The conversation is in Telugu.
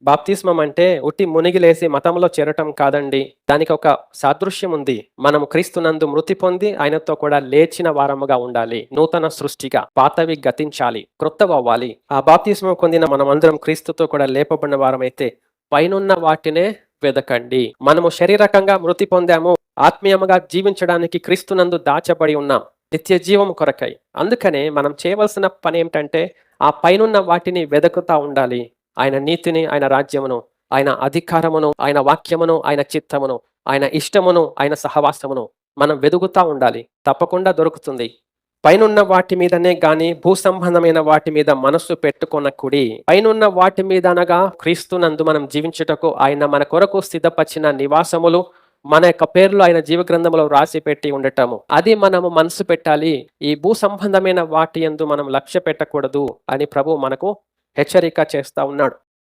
బాప్తిస్మం అంటే ఉట్టి మునిగిలేసి మతంలో చేరటం కాదండి. దానికి ఒక సాదృశ్యం ఉంది. మనం క్రీస్తునందు మృతి పొంది ఆయనతో కూడా లేచిన వారముగా ఉండాలి. నూతన సృష్టిగా పాతవి గతించాలి, క్రొత్తవవ్వాలి. ఆ బాప్తిస్మం పొందిన మనమందరం క్రీస్తుతో కూడా లేపబడిన వారమైతే పైనున్న వాటినే వెదకండి. మనము శరీరకంగా మృతి పొందాము, ఆత్మీయముగా జీవించడానికి క్రీస్తునందు దాచబడి ఉన్నాం నిత్య జీవం కొరకై. అందుకనే మనం చేయవలసిన పని ఏమిటంటే ఆ పైనున్న వాటిని వెదకుతా ఉండాలి. ఆయన నీతిని, ఆయన రాజ్యమును, ఆయన అధికారమును, ఆయన వాక్యమును, ఆయన చిత్తమును, ఆయన ఇష్టమును, ఆయన సహవాసమును మనం వెదుగుతా ఉండాలి. తప్పకుండా దొరుకుతుంది. పైనున్న వాటి మీదనే గాని భూ సంబంధమైన వాటి మీద మనస్సు పెట్టుకొనకుడి. పైనున్న వాటి మీద అనగా క్రీస్తునందు మనం జీవించుటకు ఆయన మన కొరకు సిద్ధపరిచిన నివాసములు, మన యొక్క పేర్లు ఆయన జీవ గ్రంథంలో రాసి పెట్టి ఉండటము, అది మనము మనసు పెట్టాలి. ఈ భూ సంబంధమైన వాటి యందు మనం లక్ష్య పెట్టకూడదు అని ప్రభు మనకు హెచ్చరిక చేస్తా ఉన్నాడు.